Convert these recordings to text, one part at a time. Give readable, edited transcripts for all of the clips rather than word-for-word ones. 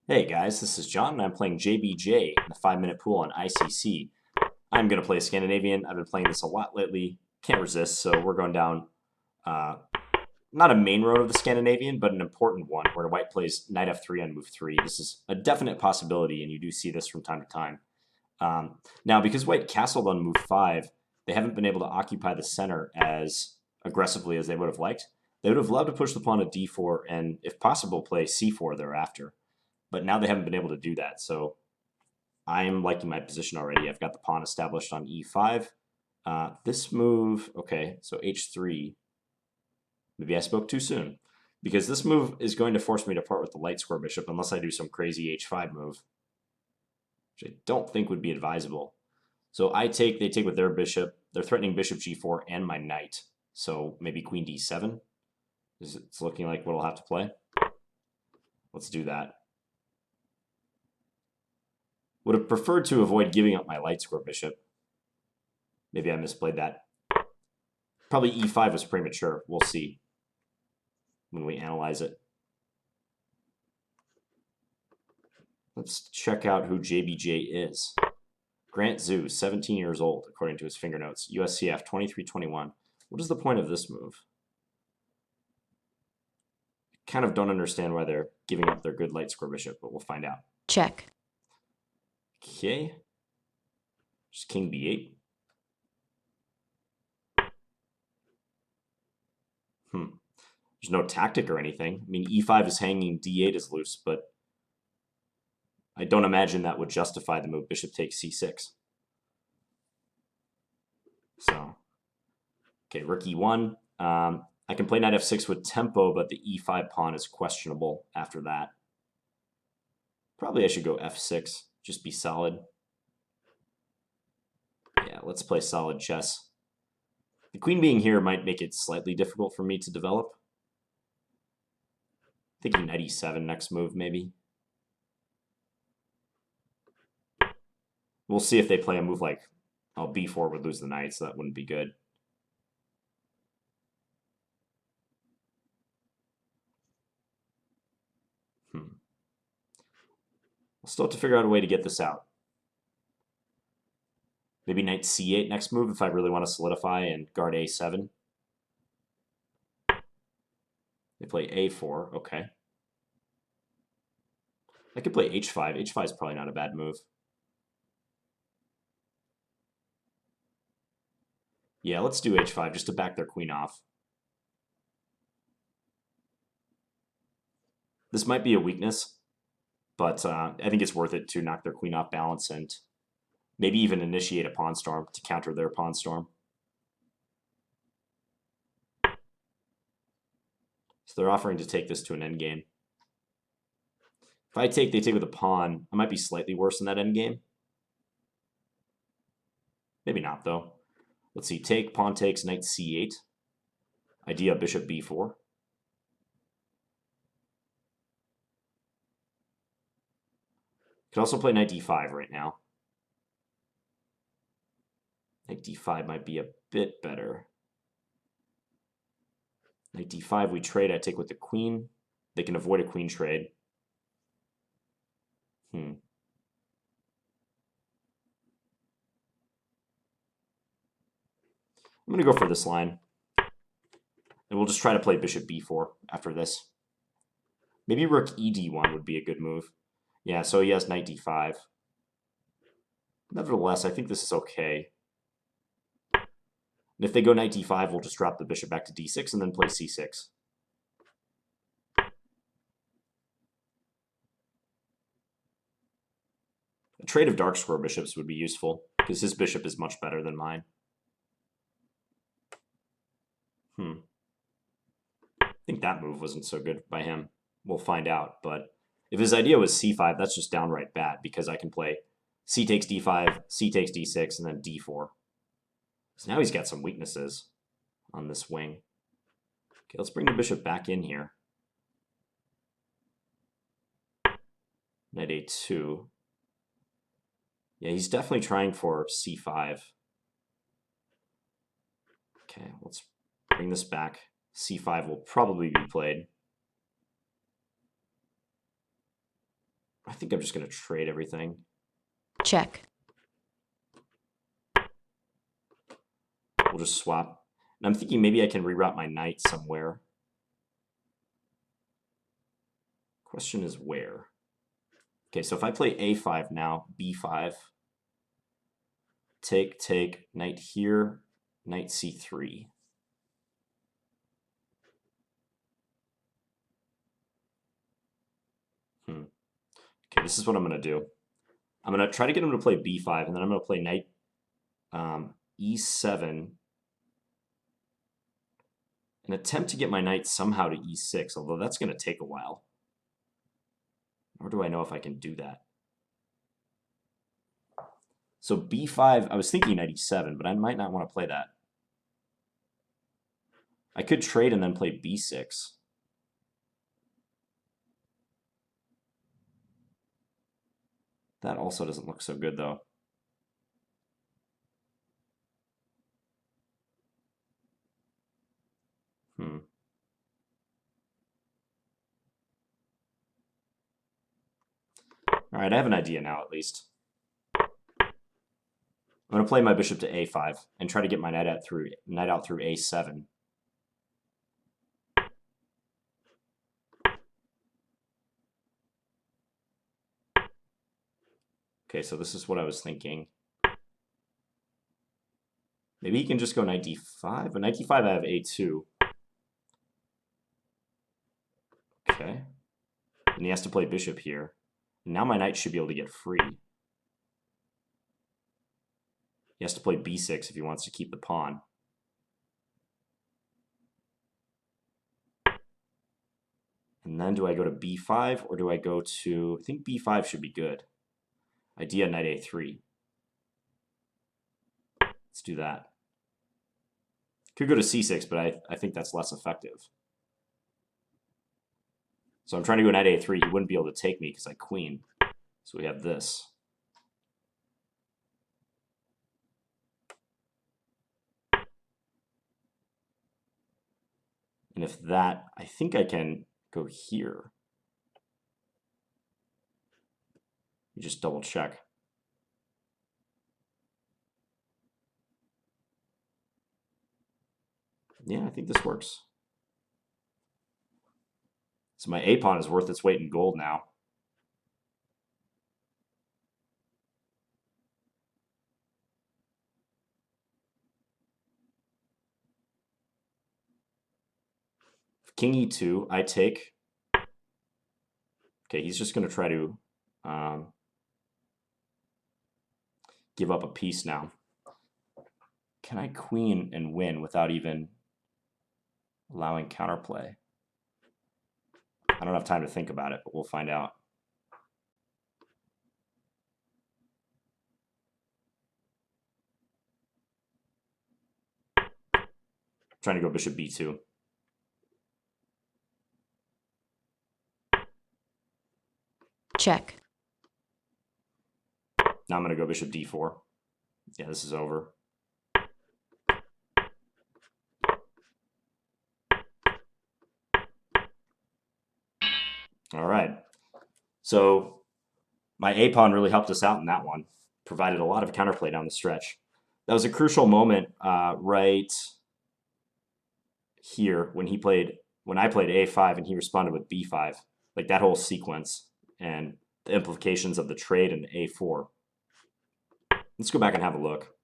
Hey guys, this is John, and I'm playing JBJ in the 5-minute pool on ICC. I'm going to play Scandinavian. I've been playing this a lot lately. Can't resist, so we're going down uh, not a main road of the Scandinavian, but an important one where white plays knight f3 on move 3. This is a definite possibility, and you do see this from time to time. Now, because white castled on move 5, they haven't been able to occupy the center as aggressively as they would have liked. They would have loved to push the pawn to d4 and, if possible, play c4 thereafter. But now they haven't been able to do that. So I am liking my position already. I've got the pawn established on e5. This move, okay, so h3. Maybe I spoke too soon. Because this move is going to force me to part with the light square bishop unless I do some crazy h5 move, which I don't think would be advisable. So I take, they take with their bishop. They're threatening bishop g4 and my knight. So maybe queen d7. It's looking like what I'll have to play. Let's do that. Would have preferred to avoid giving up my light square bishop. Maybe I misplayed that. Probably e5 was premature. We'll see when we analyze it. Let's check out who JBJ is. Grant Zhu, 17 years old, according to his finger notes. USCF 2321. What is the point of this move? Kind of don't understand why they're giving up their good light square bishop, but we'll find out. Check. Okay. Just king b8. There's no tactic or anything. I mean, e5 is hanging, d8 is loose, but I don't imagine that would justify the move bishop takes c6. So, okay, rook e1. I can play knight f6 with tempo, but the e5 pawn is questionable after that. Probably I should go f6, just be solid. Yeah, let's play solid chess. The queen being here might make it slightly difficult for me to develop. Thinking knight e7 next move, maybe. We'll see if they play a move like, oh, b4 would lose the knight, so that wouldn't be good. I'll still have to figure out a way to get this out. Maybe knight c8 next move if I really want to solidify and guard a7. They play a4, okay. I could play h5. h5 is probably not a bad move. Yeah, let's do h5 just to back their queen off. This might be a weakness, but I think it's worth it to knock their queen off balance and maybe even initiate a pawn storm to counter their pawn storm. So they're offering to take this to an endgame. If I take, they take with a pawn. I might be slightly worse in that endgame. Maybe not, though. Let's see. Take, pawn takes, knight c8. Idea, bishop b4. Could also play knight d5 right now. Knight d5 might be a bit better. Knight d5, we trade. I take with the queen. They can avoid a queen trade. I'm going to go for this line. And we'll just try to play bishop b4 after this. Maybe rook ed1 would be a good move. Yeah, so he has knight d5. Nevertheless, I think this is okay. And if they go knight d5, we'll just drop the bishop back to d6 and then play c6. A trade of dark square bishops would be useful, because his bishop is much better than mine. I think that move wasn't so good by him. We'll find out, but if his idea was c5, that's just downright bad, because I can play c takes d5, c takes d6, and then d4. So now he's got some weaknesses on this wing. Okay, let's bring the bishop back in here. Knight a2. Yeah, he's definitely trying for c5. Okay, let's bring this back. c5 will probably be played. I think I'm just going to trade everything. Check. We'll just swap. And I'm thinking maybe I can reroute my knight somewhere. Question is where? Okay, so if I play a5 now, b5, take, knight here, knight c3. Okay, this is what I'm going to do. I'm going to try to get him to play b5, and then I'm going to play knight e7, and attempt to get my knight somehow to e6, although that's going to take a while. Or do I know if I can do that? So b5, I was thinking knight e7, but I might not want to play that. I could trade and then play b6. That also doesn't look so good, though. All right, I have an idea now, at least. I'm going to play my bishop to a5 and try to get my knight out through a7. Okay, so this is what I was thinking. Maybe he can just go knight d5. But knight d5, I have a2. Okay. And he has to play bishop here. Now my knight should be able to get free. He has to play b6 if he wants to keep the pawn. And then do I go to b5 or do I go to... I think b5 should be good. Idea knight a3. Let's do that. Could go to c6, but I think that's less effective. So I'm trying to go knight a3. He wouldn't be able to take me because I queen. So we have this. And if that, I think I can go here. You just double check. Yeah, I think this works. So my A pawn is worth its weight in gold now. King e2, I take. Okay, he's just going to try to give up a piece now. Can I queen and win without even allowing counterplay? I don't have time to think about it, but we'll find out. Trying to go bishop b2. Check. Now I'm going to go bishop d4. Yeah, this is over. All right. So my A pawn really helped us out in that one. Provided a lot of counterplay down the stretch. That was a crucial moment right here when I played a5 and he responded with b5. Like that whole sequence and the implications of the trade in a4. Let's go back and have a look.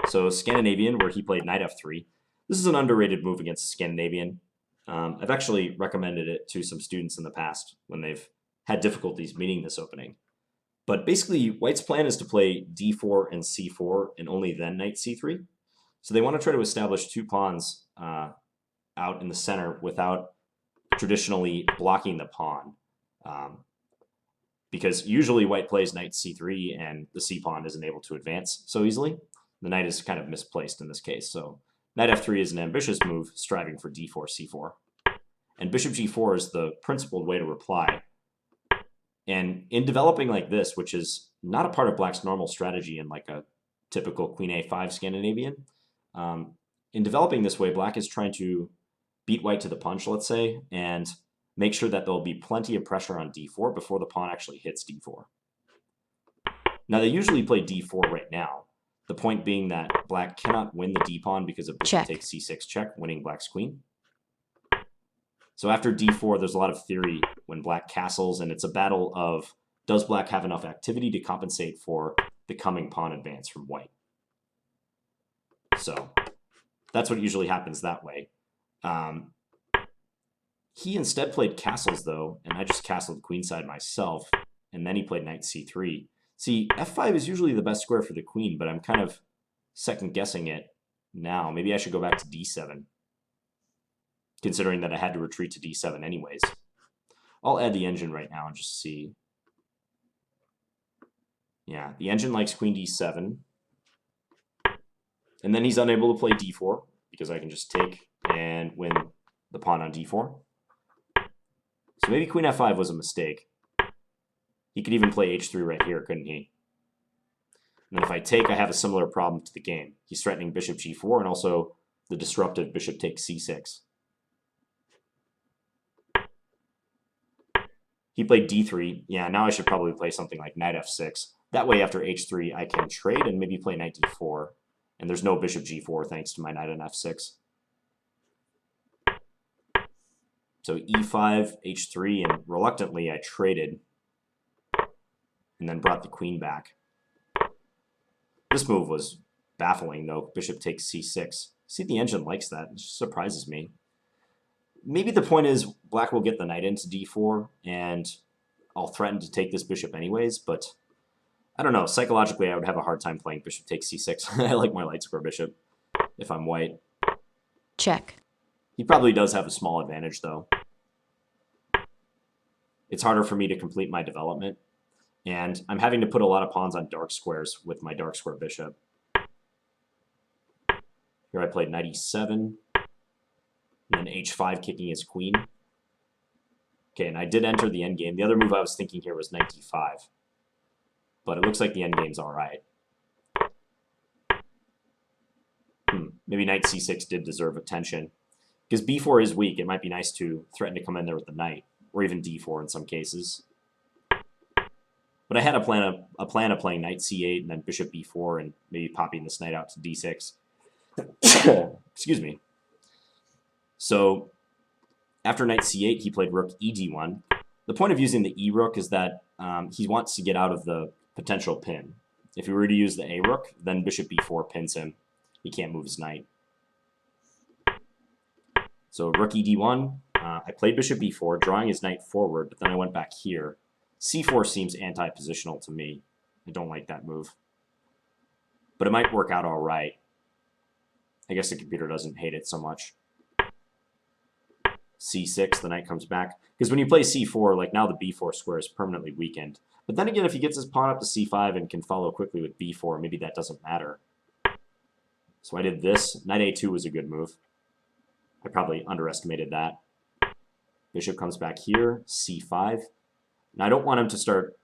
So Scandinavian, where he played knight f3. This is an underrated move against Scandinavian. I've actually recommended it to some students in the past when they've had difficulties meeting this opening. But basically, White's plan is to play d4 and c4 and only then knight c3. So they want to try to establish two pawns out in the center without traditionally blocking the pawn. Because usually White plays knight c3 and the c-pawn isn't able to advance so easily. The knight is kind of misplaced in this case. So knight f3 is an ambitious move, striving for d4, c4. And bishop g4 is the principled way to reply. And in developing like this, which is not a part of Black's normal strategy in like a typical queen a5 Scandinavian, in developing this way, Black is trying to beat White to the punch, let's say, and make sure that there'll be plenty of pressure on d4 before the pawn actually hits d4. Now, they usually play d4 right now, the point being that black cannot win the d-pawn because of bishop Check. takes c6 check, winning black's queen. So after d4, there's a lot of theory when black castles, and it's a battle of, does black have enough activity to compensate for the coming pawn advance from white? So that's what usually happens that way. He instead played castles, though, and I just castled queenside myself, and then he played knight c3. See, f5 is usually the best square for the queen, but I'm kind of second-guessing it now. Maybe I should go back to d7, considering that I had to retreat to d7 anyways. I'll add the engine right now and just see. Yeah, the engine likes queen d7. And then he's unable to play d4, because I can just take and win the pawn on d4. So maybe queen f5 was a mistake. He could even play h3 right here, couldn't he? And then if I take, I have a similar problem to the game. He's threatening bishop g4 and also the disruptive bishop takes c6. He played d3. Yeah, now I should probably play something like knight f6. That way, after h3, I can trade and maybe play knight d4. And there's no bishop g4 thanks to my knight on f6. So e5, h3, and reluctantly I traded and then brought the queen back. This move was baffling, though. Bishop takes c6. See, the engine likes that. It just surprises me. Maybe the point is black will get the knight into d4, and I'll threaten to take this bishop anyways, but I don't know. Psychologically, I would have a hard time playing bishop takes c6. I like my light square bishop if I'm white. Check. He probably does have a small advantage, though. It's harder for me to complete my development, and I'm having to put a lot of pawns on dark squares with my dark square bishop. Here I played knight e7, and then h5 kicking his queen. Okay, and I did enter the endgame. The other move I was thinking here was knight d5, but it looks like the endgame's all right. Maybe knight c6 did deserve attention. Because b4 is weak, it might be nice to threaten to come in there with the knight, or even d4 in some cases. But I had a plan of playing knight c8 and then bishop b4 and maybe popping this knight out to d6. Excuse me. So after knight c8, he played rook e d1. The point of using the e rook is that he wants to get out of the potential pin. If he were to use the a rook, then bishop b4 pins him. He can't move his knight. So rook e d1, I played bishop b4, drawing his knight forward, but then I went back here. c4 seems anti-positional to me. I don't like that move. But it might work out all right. I guess the computer doesn't hate it so much. c6, the knight comes back. Because when you play c4, like now the b4 square is permanently weakened. But then again, if he gets his pawn up to c5 and can follow quickly with b4, maybe that doesn't matter. So I did this. Knight a2 was a good move. I probably underestimated that. Bishop comes back here, c5. Now I don't want him to start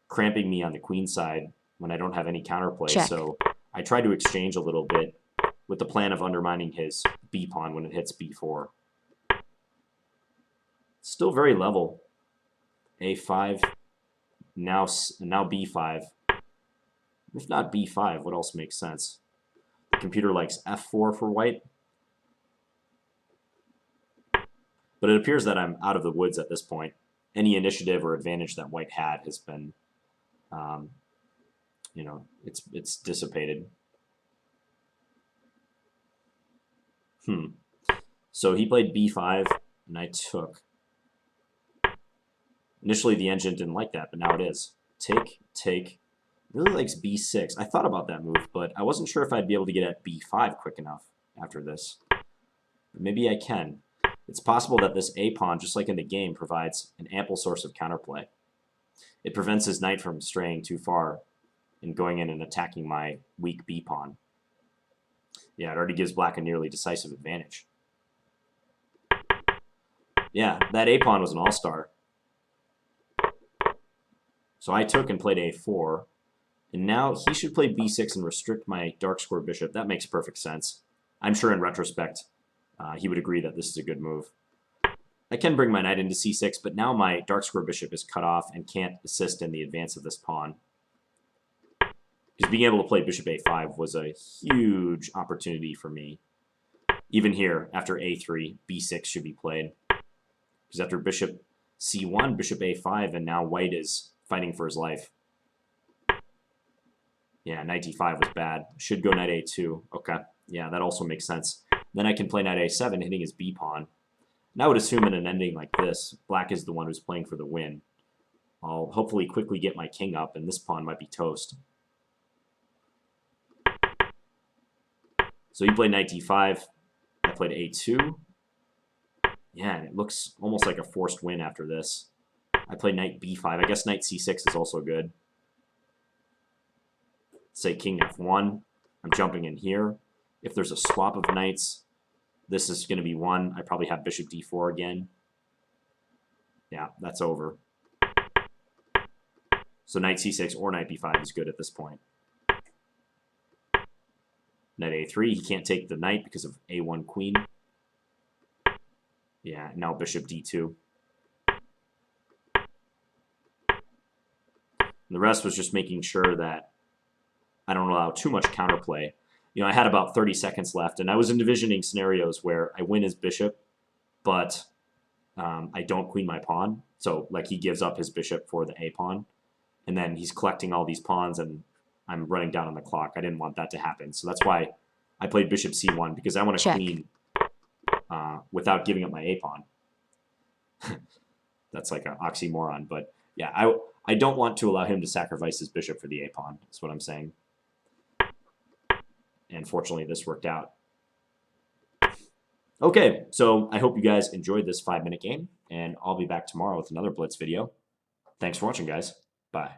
cramping me on the queen side when I don't have any counterplay. Check. So I tried to exchange a little bit with the plan of undermining his b-pawn when it hits b4. Still very level. a5, now b5. If not b5, what else makes sense? The computer likes f4 for white. But it appears that I'm out of the woods at this point. Any initiative or advantage that white had has been, it's dissipated. So he played b5, and I took. Initially, the engine didn't like that, but now it is. Take, take. Really likes b6. I thought about that move, but I wasn't sure if I'd be able to get at b5 quick enough after this. But maybe I can. It's possible that this a-pawn, just like in the game, provides an ample source of counterplay. It prevents his knight from straying too far and going in and attacking my weak b-pawn. Yeah, it already gives black a nearly decisive advantage. Yeah, that a-pawn was an all-star. So I took and played a4. And now he should play b6 and restrict my dark square bishop. That makes perfect sense. I'm sure in retrospect, he would agree that this is a good move. I can bring my knight into c6, but now my dark square bishop is cut off and can't assist in the advance of this pawn. Because being able to play bishop a5 was a huge opportunity for me. Even here, after a3, b6 should be played. Because after bishop c1, bishop a5, and now white is fighting for his life. Yeah, knight d5 was bad. Should go knight a2. Okay, yeah, that also makes sense. Then I can play knight a7, hitting his b pawn. And I would assume in an ending like this, black is the one who's playing for the win. I'll hopefully quickly get my king up, and this pawn might be toast. So he played knight d5. I played a2. Yeah, and it looks almost like a forced win after this. I played knight b5. I guess knight c6 is also good. Say king f1. I'm jumping in here. If there's a swap of knights, this is going to be one. I probably have bishop d4 again. Yeah, that's over. So knight c6 or knight b5 is good at this point. Knight a3. He can't take the knight because of a1 queen. Yeah, now bishop d2. And the rest was just making sure that I don't allow too much counterplay. You know, I had about 30 seconds left, and I was envisioning scenarios where I win his bishop, but I don't queen my pawn. So, like, he gives up his bishop for the a pawn, and then he's collecting all these pawns, and I'm running down on the clock. I didn't want that to happen. So that's why I played bishop c1, because I want to queen without giving up my a pawn. That's like an oxymoron, but yeah, I don't want to allow him to sacrifice his bishop for the a pawn, is what I'm saying. And fortunately, this worked out. Okay, so I hope you guys enjoyed this 5-minute game, and I'll be back tomorrow with another Blitz video. Thanks for watching, guys. Bye.